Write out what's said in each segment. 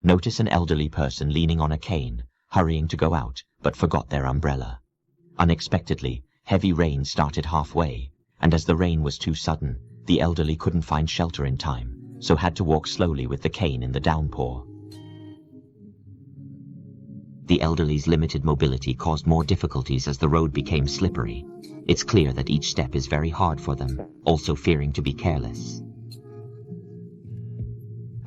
Notice an elderly person leaning on a cane, hurrying to go out, but forgot their umbrella. Unexpectedly, heavy rain started halfway, and as the rain was too sudden, the elderly couldn't find shelter in time, so had to walk slowly with the cane in the downpour. The elderly's limited mobility caused more difficulties as the road became slippery. It's clear that each step is very hard for them, also fearing to be careless.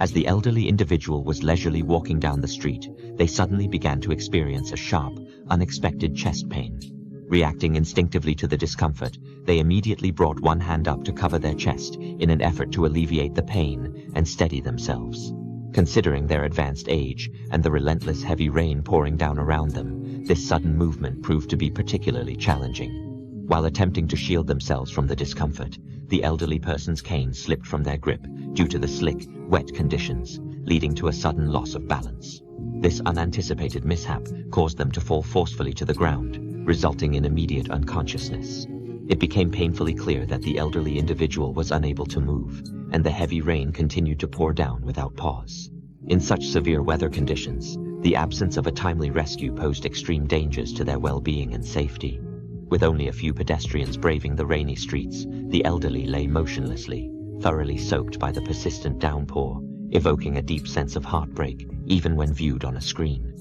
As the elderly individual was leisurely walking down the street, they suddenly began to experience a sharp, unexpected chest pain. Reacting instinctively to the discomfort, they immediately brought one hand up to cover their chest in an effort to alleviate the pain and steady themselves. Considering their advanced age and the relentless heavy rain pouring down around them, this sudden movement proved to be particularly challenging. While attempting to shield themselves from the discomfort, the elderly person's cane slipped from their grip due to the slick, wet conditions, leading to a sudden loss of balance. This unanticipated mishap caused them to fall forcefully to the ground, resulting in immediate unconsciousness. It became painfully clear that the elderly individual was unable to move, and the heavy rain continued to pour down without pause. In such severe weather conditions, the absence of a timely rescue posed extreme dangers to their well-being and safety. With only a few pedestrians braving the rainy streets, the elderly lay motionlessly, thoroughly soaked by the persistent downpour, evoking a deep sense of heartbreak, even when viewed on a screen.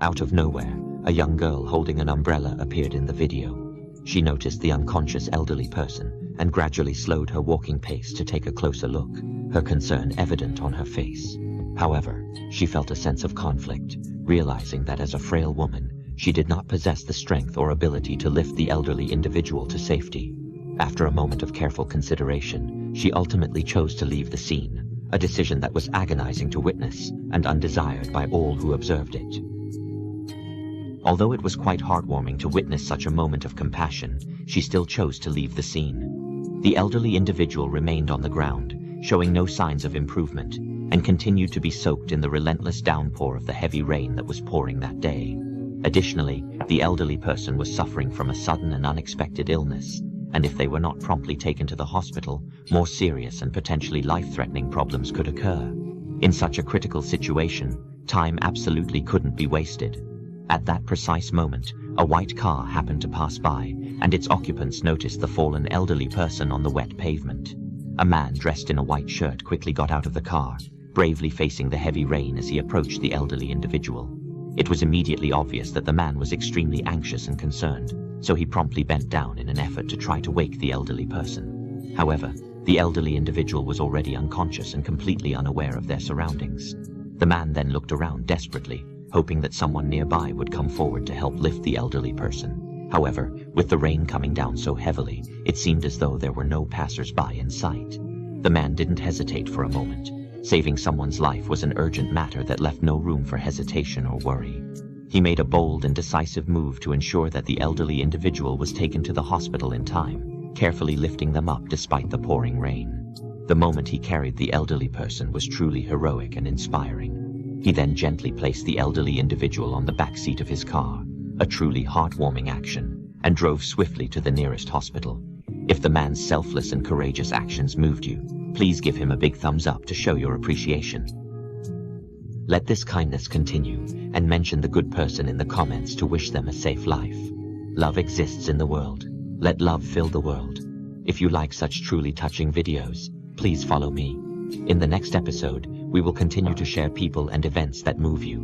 Out of nowhere, a young girl holding an umbrella appeared in the video. She noticed the unconscious elderly person and gradually slowed her walking pace to take a closer look, her concern evident on her face. However, she felt a sense of conflict, realizing that as a frail woman, she did not possess the strength or ability to lift the elderly individual to safety. After a moment of careful consideration, she ultimately chose to leave the scene, a decision that was agonizing to witness and undesired by all who observed it. Although it was quite heartwarming to witness such a moment of compassion, she still chose to leave the scene. The elderly individual remained on the ground, showing no signs of improvement, and continued to be soaked in the relentless downpour of the heavy rain that was pouring that day. Additionally, the elderly person was suffering from a sudden and unexpected illness, and if they were not promptly taken to the hospital, more serious and potentially life-threatening problems could occur. In such a critical situation, time absolutely couldn't be wasted. At that precise moment, a white car happened to pass by, and its occupants noticed the fallen elderly person on the wet pavement. A man dressed in a white shirt quickly got out of the car, bravely facing the heavy rain as he approached the elderly individual. It was immediately obvious that the man was extremely anxious and concerned, so he promptly bent down in an effort to try to wake the elderly person. However, the elderly individual was already unconscious and completely unaware of their surroundings. The man then looked around desperately, hoping that someone nearby would come forward to help lift the elderly person. However, with the rain coming down so heavily, it seemed as though there were no passersby in sight. The man didn't hesitate for a moment. Saving someone's life was an urgent matter that left no room for hesitation or worry. He made a bold and decisive move to ensure that the elderly individual was taken to the hospital in time, carefully lifting them up despite the pouring rain. The moment he carried the elderly person was truly heroic and inspiring. He then gently placed the elderly individual on the back seat of his car, a truly heartwarming action, and drove swiftly to the nearest hospital. If the man's selfless and courageous actions moved you, please give him a big thumbs up to show your appreciation. Let this kindness continue, and mention the good person in the comments to wish them a safe life. Love exists in the world. Let love fill the world. If you like such truly touching videos, please follow me. In the next episode, we will continue to share people and events that move you.